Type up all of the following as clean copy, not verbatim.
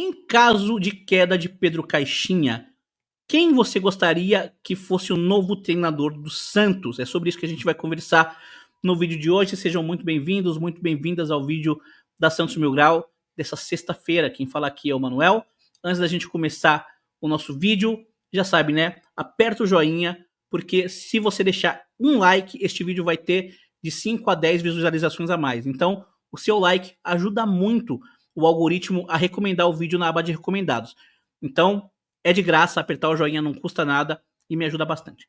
Em caso de queda de Pedro Caixinha, quem você gostaria que fosse o novo treinador do Santos? É sobre isso que a gente vai conversar no vídeo de hoje. Sejam muito bem-vindos, muito bem-vindas ao vídeo da Santos Mil Grau dessa sexta-feira. Quem fala aqui é o Manuel. Antes da gente começar o nosso vídeo, já sabe, né? Aperta o joinha, porque se você deixar um like, este vídeo vai ter de 5 a 10 visualizações a mais. Então, o seu like ajuda muito o algoritmo a recomendar o vídeo na aba de recomendados. Então, é de graça, apertar o joinha não custa nada e me ajuda bastante.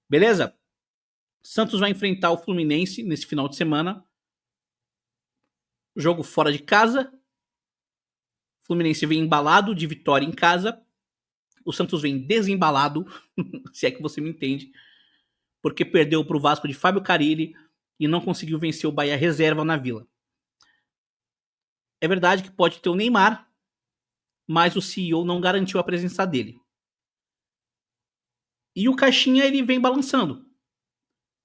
Beleza? Santos vai enfrentar o Fluminense nesse final de semana. Jogo fora de casa. O Fluminense vem embalado de vitória em casa. O Santos vem desembalado, se é que você me entende, porque perdeu para o Vasco de Fábio Carille e não conseguiu vencer o Bahia reserva na Vila. É verdade que pode ter o Neymar, mas o CEO não garantiu a presença dele. E o Caixinha, ele vem balançando.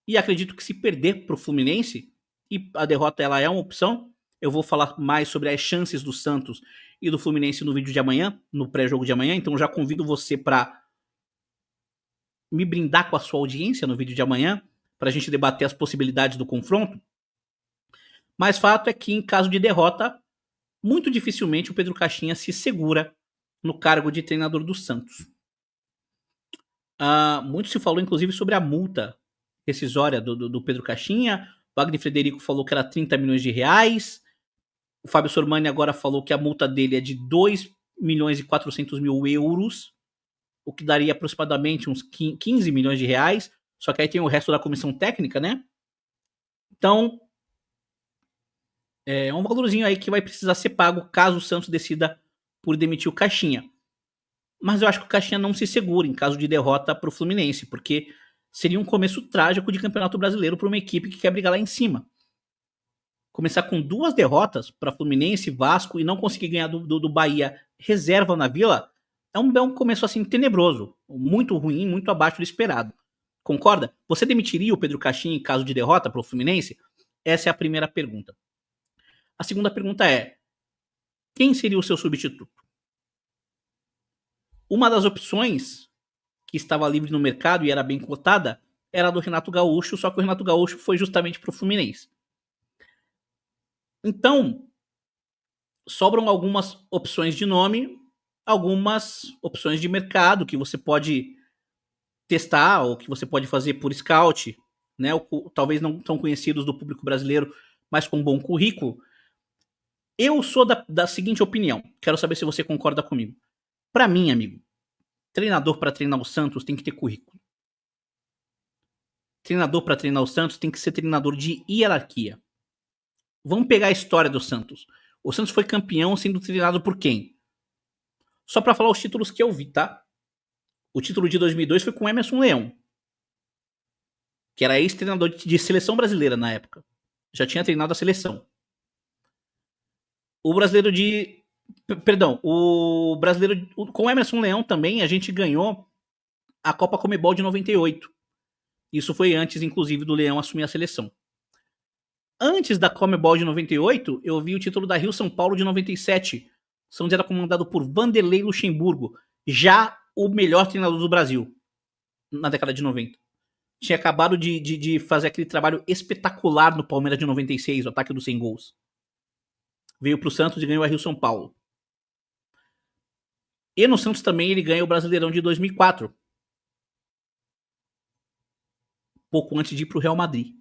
E acredito que se perder para o Fluminense, e a derrota ela é uma opção, eu vou falar mais sobre as chances do Santos e do Fluminense no vídeo de amanhã, no pré-jogo de amanhã, então já convido você para me brindar com a sua audiência no vídeo de amanhã, para a gente debater as possibilidades do confronto. Mas fato é que, em caso de derrota, muito dificilmente o Pedro Caixinha se segura no cargo de treinador do Santos. Muito se falou, inclusive, sobre a multa rescisória do Pedro Caixinha. O Wagner Frederico falou que era 30 milhões de reais. O Fábio Sormani agora falou que a multa dele é de 2 milhões e 400 mil euros, o que daria aproximadamente uns 15 milhões de reais. Só que aí tem o resto da comissão técnica, né? Então, é um valorzinho aí que vai precisar ser pago caso o Santos decida por demitir o Caixinha. Mas eu acho que o Caixinha não se segura em caso de derrota para o Fluminense, porque seria um começo trágico de Campeonato Brasileiro para uma equipe que quer brigar lá em cima. Começar com 2 derrotas para Fluminense, Vasco e não conseguir ganhar do Bahia reserva na Vila é um começo assim tenebroso, muito ruim, muito abaixo do esperado. Concorda? Você demitiria o Pedro Caixinha em caso de derrota para o Fluminense? Essa é a primeira pergunta. A segunda pergunta é: quem seria o seu substituto? Uma das opções que estava livre no mercado e era bem cotada era a do Renato Gaúcho, só que o Renato Gaúcho foi justamente para o Fluminense. Então, sobram algumas opções de nome, algumas opções de mercado que você pode testar ou que você pode fazer por scout, né? Talvez não tão conhecidos do público brasileiro, mas com bom currículo. Eu sou da seguinte opinião, quero saber se você concorda comigo. Para mim, amigo, treinador para treinar o Santos tem que ter currículo. Treinador para treinar o Santos tem que ser treinador de hierarquia. Vamos pegar a história do Santos. O Santos foi campeão sendo treinado por quem? Só para falar os títulos que eu vi, tá? O título de 2002 foi com Emerson Leão, que era ex-treinador de seleção brasileira na época. Já tinha treinado a seleção. O brasileiro de... Perdão, o brasileiro... Com Emerson Leão também a gente ganhou a Copa Comebol de 98. Isso foi antes, inclusive, do Leão assumir a seleção. Antes da Comebol de 98, eu vi o título da Rio São Paulo de 97. Santos era comandado por Vanderlei Luxemburgo, já o melhor treinador do Brasil na década de 90. Tinha acabado de fazer aquele trabalho espetacular no Palmeiras de 96, o ataque dos 100 gols. Veio pro Santos e ganhou a Rio São Paulo. E no Santos também ele ganha o Brasileirão de 2004. Pouco antes de ir pro Real Madrid.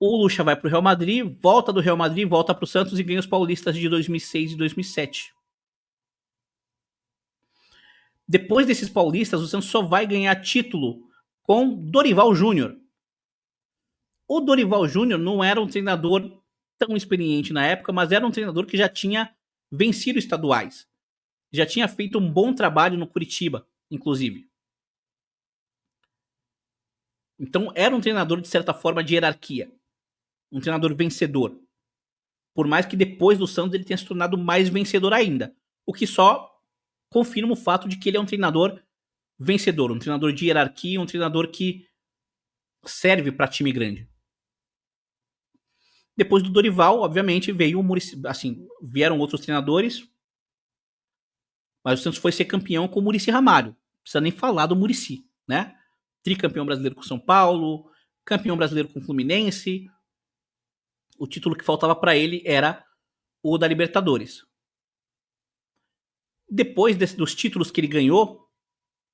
O Lucha vai pro Real Madrid, volta do Real Madrid, volta pro Santos e ganha os paulistas de 2006 e 2007. Depois desses paulistas, o Santos só vai ganhar título com Dorival Júnior. O Dorival Júnior não era um treinador tão experiente na época, mas era um treinador que já tinha vencido estaduais. Já tinha feito um bom trabalho no Curitiba, inclusive. Então era um treinador, de certa forma, de hierarquia. Um treinador vencedor. Por mais que depois do Santos ele tenha se tornado mais vencedor ainda. O que só confirma o fato de que ele é um treinador vencedor. Um treinador de hierarquia, um treinador que serve para time grande. Depois do Dorival, obviamente, veio o Muricy, assim, vieram outros treinadores, mas o Santos foi ser campeão com o Muricy Ramalho. Não precisa nem falar do Muricy, né? Tricampeão brasileiro com São Paulo, campeão brasileiro com o Fluminense. O título que faltava para ele era o da Libertadores. Depois dos títulos que ele ganhou,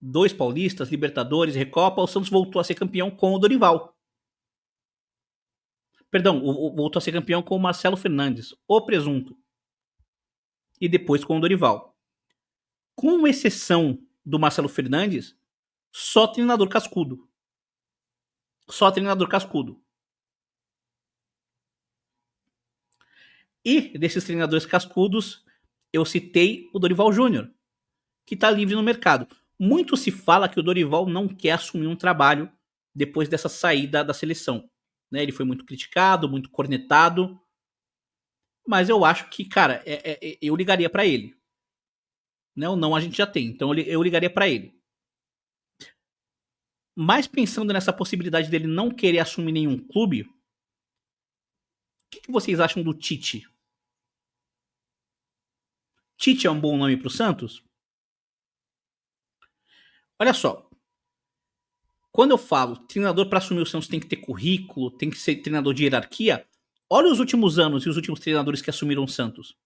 2 paulistas, Libertadores, Recopa, o Santos voltou a ser campeão com o Dorival. Perdão, voltou a ser campeão com o Marcelo Fernandes, o presunto. E depois com o Dorival. Com exceção do Marcelo Fernandes, só treinador cascudo. Só treinador cascudo. E desses treinadores cascudos, eu citei o Dorival Júnior, que está livre no mercado. Muito se fala que o Dorival não quer assumir um trabalho depois dessa saída da seleção. Né? Ele foi muito criticado, muito cornetado. Mas eu acho que, cara, eu ligaria para ele. Né? O não a gente já tem, então eu ligaria para ele. Mas pensando nessa possibilidade dele não querer assumir nenhum clube, o que vocês acham do Tite? Tite é um bom nome para o Santos? Olha só, quando eu falo treinador para assumir o Santos tem que ter currículo, tem que ser treinador de hierarquia, olha os últimos anos e os últimos treinadores que assumiram o Santos.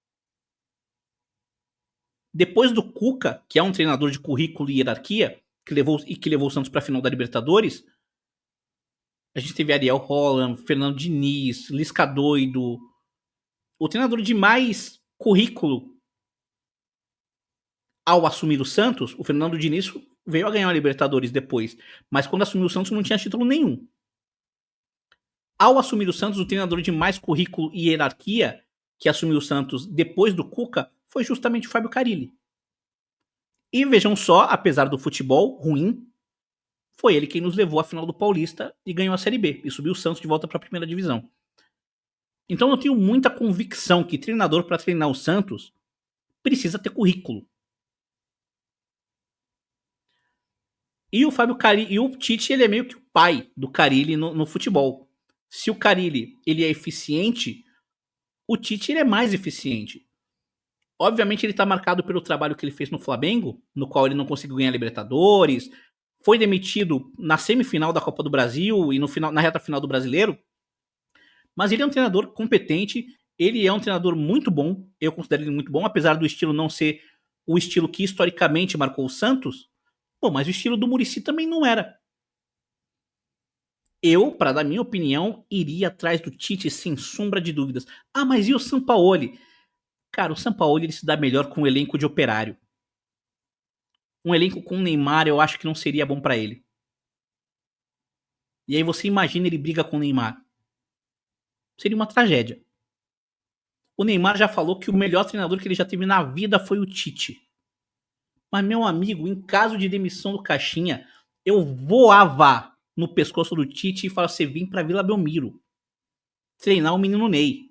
Depois do Cuca, que é um treinador de currículo e hierarquia, que levou o Santos para a final da Libertadores, a gente teve Ariel Holland, Fernando Diniz, Lisca Doido. O treinador de mais currículo ao assumir o Santos, o Fernando Diniz veio a ganhar a Libertadores depois, mas quando assumiu o Santos não tinha título nenhum. Ao assumir o Santos, o treinador de mais currículo e hierarquia que assumiu o Santos depois do Cuca foi justamente o Fábio Carille. E vejam só, apesar do futebol ruim, foi ele quem nos levou à final do Paulista e ganhou a Série B e subiu o Santos de volta para a primeira divisão. Então eu tenho muita convicção que treinador para treinar o Santos precisa ter currículo. E o Fábio Carille, e o Tite, ele é meio que o pai do Carille no futebol. Se o Carille ele é eficiente, o Tite ele é mais eficiente. Obviamente ele está marcado pelo trabalho que ele fez no Flamengo, no qual ele não conseguiu ganhar Libertadores, foi demitido na semifinal da Copa do Brasil e na reta final do Brasileiro. Mas ele é um treinador competente, ele é um treinador muito bom, eu considero ele muito bom, apesar do estilo não ser o estilo que historicamente marcou o Santos. Pô, mas o estilo do Muricy também não era. Eu, para dar minha opinião, iria atrás do Tite sem sombra de dúvidas. Ah, mas e o Sampaoli? Cara, o Sampaoli ele se dá melhor com um elenco de Operário. Um elenco com o Neymar eu acho que não seria bom para ele. E aí você imagina ele briga com o Neymar. Seria uma tragédia. O Neymar já falou que o melhor treinador que ele já teve na vida foi o Tite. Mas, meu amigo, em caso de demissão do Caixinha, eu voava no pescoço do Tite e falava: você vem pra Vila Belmiro treinar o menino Ney.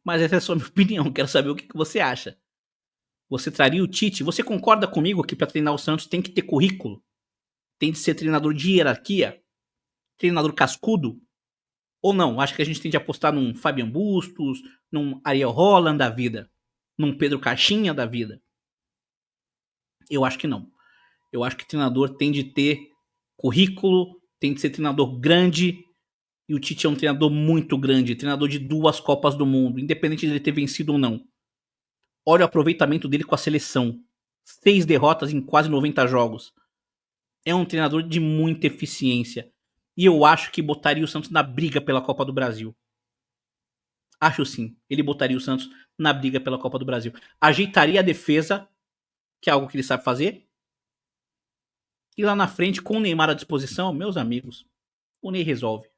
Mas essa é só a minha opinião, quero saber o que você acha. Você traria o Tite? Você concorda comigo que para treinar o Santos tem que ter currículo? Tem que ser treinador de hierarquia? Treinador cascudo? Ou não? Acho que a gente tem de apostar num Fabian Bustos, num Ariel Holland da vida, num Pedro Caixinha da vida. Eu acho que não. Eu acho que treinador tem de ter currículo, tem de ser treinador grande. E o Tite é um treinador muito grande, treinador de 2 Copas do Mundo, independente de ele ter vencido ou não. Olha o aproveitamento dele com a seleção. 6 derrotas em quase 90 jogos. É um treinador de muita eficiência. E eu acho que botaria o Santos na briga pela Copa do Brasil. Acho sim. Ele botaria o Santos na briga pela Copa do Brasil. Ajeitaria a defesa, que é algo que ele sabe fazer. E lá na frente, com o Neymar à disposição, meus amigos, o Ney resolve.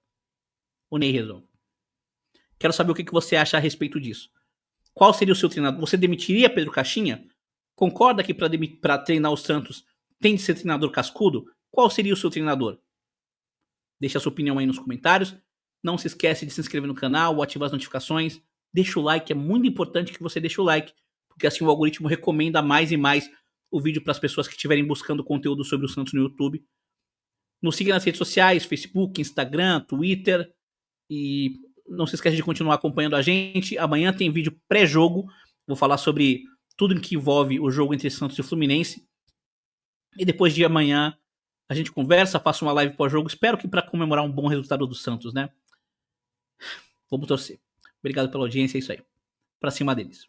O Ney resolve. Quero saber o que você acha a respeito disso. Qual seria o seu treinador? Você demitiria Pedro Caixinha? Concorda que para treinar o Santos tem de ser treinador cascudo? Qual seria o seu treinador? Deixa a sua opinião aí nos comentários. Não se esquece de se inscrever no canal, ativar as notificações. Deixa o like, é muito importante que você deixe o like, porque assim o algoritmo recomenda mais e mais o vídeo para as pessoas que estiverem buscando conteúdo sobre o Santos no YouTube. Nos siga nas redes sociais, Facebook, Instagram, Twitter. E não se esqueça de continuar acompanhando a gente. Amanhã tem vídeo pré-jogo. Vou falar sobre tudo que envolve o jogo entre Santos e Fluminense. E depois de amanhã a gente conversa, faça uma live pós-jogo. Espero que para comemorar um bom resultado do Santos, né? Vamos torcer. Obrigado pela audiência, é isso aí. Pra cima deles.